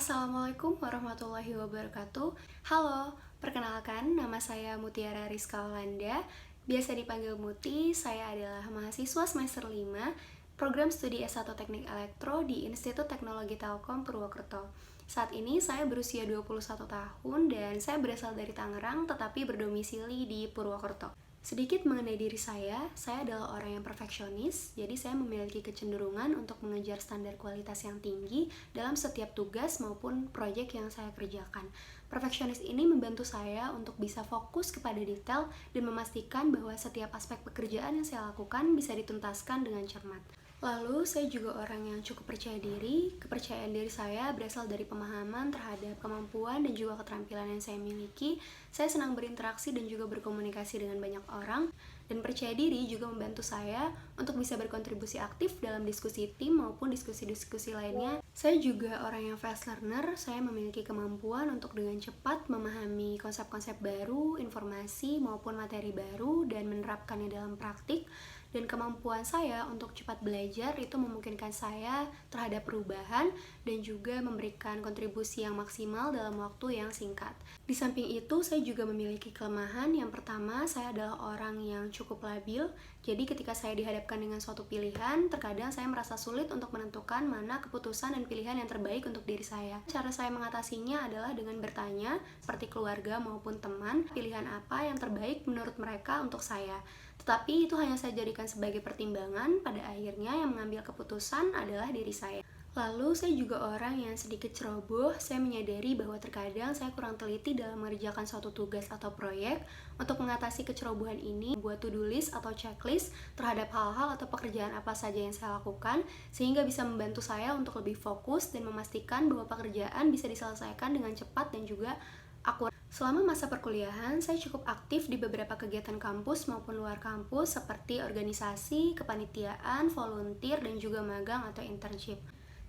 Assalamualaikum warahmatullahi wabarakatuh. Halo, perkenalkan nama saya Mutiara Rizka Olanda. Biasa dipanggil Muti, saya adalah mahasiswa semester 5 program studi S1 Teknik Elektro di Institut Teknologi Telkom Purwokerto. Saat ini saya berusia 21 tahun dan saya berasal dari Tangerang tetapi berdomisili di Purwokerto. Sedikit mengenai diri saya adalah orang yang perfeksionis, jadi saya memiliki kecenderungan untuk mengejar standar kualitas yang tinggi dalam setiap tugas maupun proyek yang saya kerjakan. Perfeksionis ini membantu saya untuk bisa fokus kepada detail dan memastikan bahwa setiap aspek pekerjaan yang saya lakukan bisa dituntaskan dengan cermat. Lalu, saya juga orang yang cukup percaya diri. Kepercayaan diri saya berasal dari pemahaman terhadap kemampuan dan juga keterampilan yang saya miliki. Saya senang berinteraksi dan juga berkomunikasi dengan banyak orang. Dan percaya diri juga membantu saya untuk bisa berkontribusi aktif dalam diskusi tim maupun diskusi-diskusi lainnya. Saya juga orang yang fast learner. Saya memiliki kemampuan untuk dengan cepat memahami konsep-konsep baru, informasi maupun materi baru, dan menerapkannya dalam praktik. Dan kemampuan saya untuk cepat belajar itu memungkinkan saya terhadap perubahan dan juga memberikan kontribusi yang maksimal dalam waktu yang singkat. Di samping itu, saya juga memiliki kelemahan. Yang pertama, saya adalah orang yang cukup labil. Jadi ketika saya dihadapkan dengan suatu pilihan, terkadang saya merasa sulit untuk menentukan mana keputusan dan pilihan yang terbaik untuk diri saya. Cara saya mengatasinya adalah dengan bertanya, seperti keluarga maupun teman, pilihan apa yang terbaik menurut mereka untuk saya. Tetapi itu hanya saya jadikan sebagai pertimbangan, pada akhirnya yang mengambil keputusan adalah diri saya. Lalu saya juga orang yang sedikit ceroboh. Saya menyadari bahwa terkadang saya kurang teliti dalam mengerjakan suatu tugas atau proyek. Untuk mengatasi kecerobohan ini, buat to-do list atau checklist terhadap hal-hal atau pekerjaan apa saja yang saya lakukan, sehingga bisa membantu saya untuk lebih fokus dan memastikan bahwa pekerjaan bisa diselesaikan dengan cepat dan juga akurat. Selama masa perkuliahan, saya cukup aktif di beberapa kegiatan kampus maupun luar kampus seperti organisasi, kepanitiaan, volunteer, dan juga magang atau internship.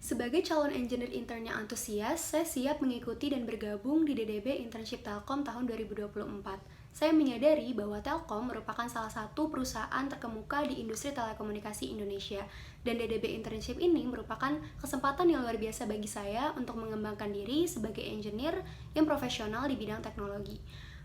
Sebagai calon engineer intern yang antusias, saya siap mengikuti dan bergabung di DDB Internship Telkom tahun 2024. Saya menyadari bahwa Telkom merupakan salah satu perusahaan terkemuka di industri telekomunikasi Indonesia, dan DDB Internship ini merupakan kesempatan yang luar biasa bagi saya untuk mengembangkan diri sebagai engineer yang profesional di bidang teknologi.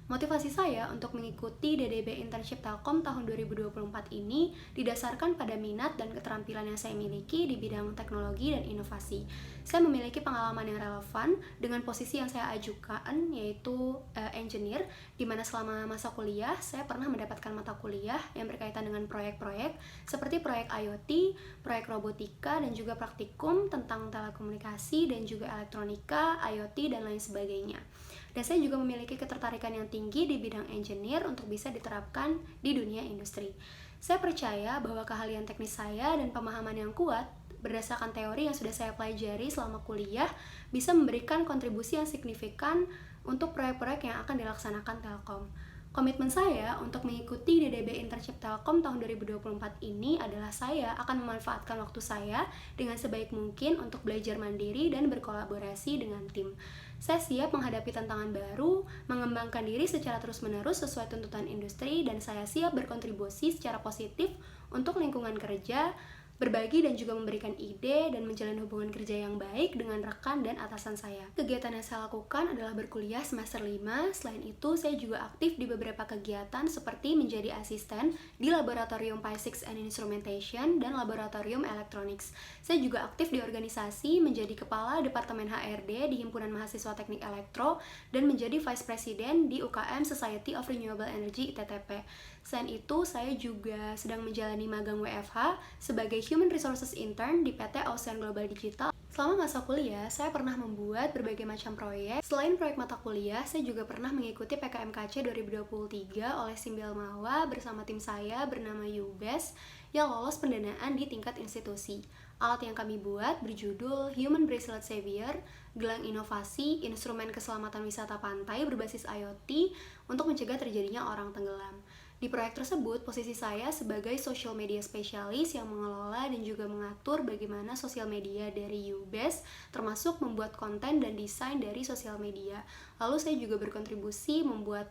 Motivasi saya untuk mengikuti DDB Internship Telkom tahun 2024 ini didasarkan pada minat dan keterampilan yang saya miliki di bidang teknologi dan inovasi. Saya memiliki pengalaman yang relevan dengan posisi yang saya ajukan, yaitu engineer, di mana selama masa kuliah saya pernah mendapatkan mata kuliah yang berkaitan dengan proyek-proyek seperti proyek IoT, proyek robotika, dan juga praktikum tentang telekomunikasi dan juga elektronika, IoT, dan lain sebagainya. Dan saya juga memiliki ketertarikan yang tinggi di bidang engineer untuk bisa diterapkan di dunia industri. Saya percaya bahwa keahlian teknis saya dan pemahaman yang kuat berdasarkan teori yang sudah saya pelajari selama kuliah bisa memberikan kontribusi yang signifikan untuk proyek-proyek yang akan dilaksanakan Telkom. Komitmen saya untuk mengikuti DDB Internship Telkom tahun 2024 ini adalah saya akan memanfaatkan waktu saya dengan sebaik mungkin untuk belajar mandiri dan berkolaborasi dengan tim. Saya siap menghadapi tantangan baru, mengembangkan diri secara terus-menerus sesuai tuntutan industri, dan saya siap berkontribusi secara positif untuk lingkungan kerja, berbagi dan juga memberikan ide dan menjalin hubungan kerja yang baik dengan rekan dan atasan saya. Kegiatan yang saya lakukan adalah berkuliah semester 5. Selain itu, saya juga aktif di beberapa kegiatan seperti menjadi asisten di Laboratorium Physics and Instrumentation dan Laboratorium Electronics. Saya juga aktif di organisasi, menjadi kepala Departemen HRD di Himpunan Mahasiswa Teknik Elektro, dan menjadi Vice President di UKM Society of Renewable Energy ITTP. Selain itu, saya juga sedang menjalani magang WFH sebagai Human Resources Intern di PT Ocean Global Digital. Selama masa kuliah, saya pernah membuat berbagai macam proyek. Selain proyek mata kuliah, saya juga pernah mengikuti PKMKC 2023 oleh Simbel Mawa bersama tim saya bernama UBES yang lolos pendanaan di tingkat institusi. Alat yang kami buat berjudul Human Bracelet Savior, gelang inovasi, instrumen keselamatan wisata pantai berbasis IoT untuk mencegah terjadinya orang tenggelam. Di proyek tersebut, posisi saya sebagai social media specialist yang mengelola dan juga mengatur bagaimana sosial media dari UBES, termasuk membuat konten dan desain dari sosial media. Lalu saya juga berkontribusi membuat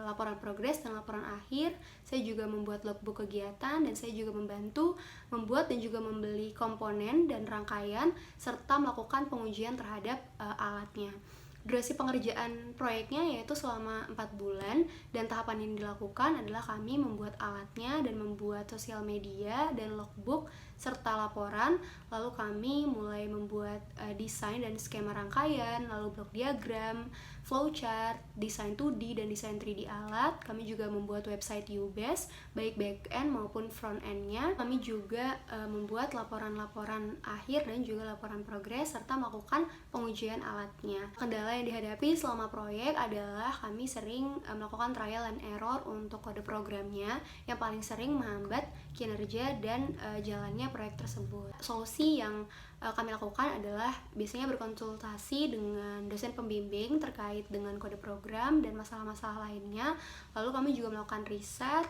laporan progres dan laporan akhir. Saya juga membuat logbook kegiatan dan saya juga membantu membuat dan juga membeli komponen dan rangkaian serta melakukan pengujian terhadap alatnya. Durasi pengerjaan proyeknya yaitu selama 4 bulan dan tahapan yang dilakukan adalah kami membuat alatnya dan membuat sosial media dan logbook serta laporan. Lalu kami mulai membuat desain dan skema rangkaian, lalu blok diagram, flowchart, desain 2D dan desain 3D alat. Kami juga membuat website UBES, baik back-end maupun front-end-nya. Kami juga membuat laporan-laporan akhir dan juga laporan progres serta melakukan pengujian alatnya. Kendala yang dihadapi selama proyek adalah kami sering melakukan trial and error untuk kode programnya yang paling sering menghambat kinerja dan jalannya proyek tersebut. Solusi yang kami lakukan adalah biasanya berkonsultasi dengan dosen pembimbing terkait dengan kode program dan masalah-masalah lainnya. Lalu kami juga melakukan riset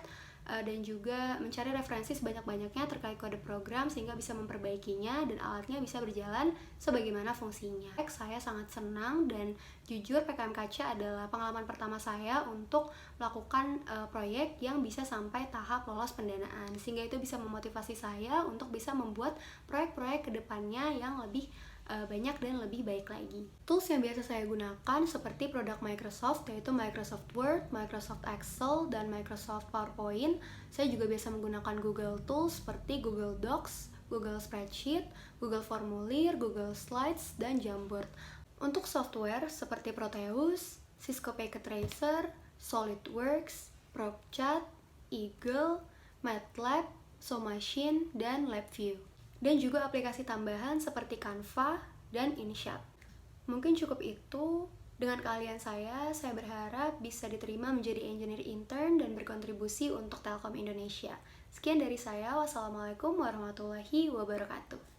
dan juga mencari referensi sebanyak-banyaknya terkait kode program sehingga bisa memperbaikinya dan alatnya bisa berjalan sebagaimana fungsinya. Saya sangat senang dan jujur PKM Kaca adalah pengalaman pertama saya untuk melakukan proyek yang bisa sampai tahap lolos pendanaan, sehingga itu bisa memotivasi saya untuk bisa membuat proyek-proyek kedepannya yang lebih banyak dan lebih baik lagi. Tools yang biasa saya gunakan seperti produk Microsoft, yaitu Microsoft Word, Microsoft Excel, dan Microsoft PowerPoint. Saya juga biasa menggunakan Google Tools seperti Google Docs, Google Spreadsheet, Google Formulir, Google Slides, dan Jamboard. Untuk software seperti Proteus, Cisco Packet Tracer, SolidWorks, ProcChat, Eagle, MATLAB, SewMachine, dan LabVIEW. Dan juga aplikasi tambahan seperti Canva dan InShot. Mungkin cukup itu. Dengan keahlian saya berharap bisa diterima menjadi engineer intern dan berkontribusi untuk Telkom Indonesia. Sekian dari saya, wassalamualaikum warahmatullahi wabarakatuh.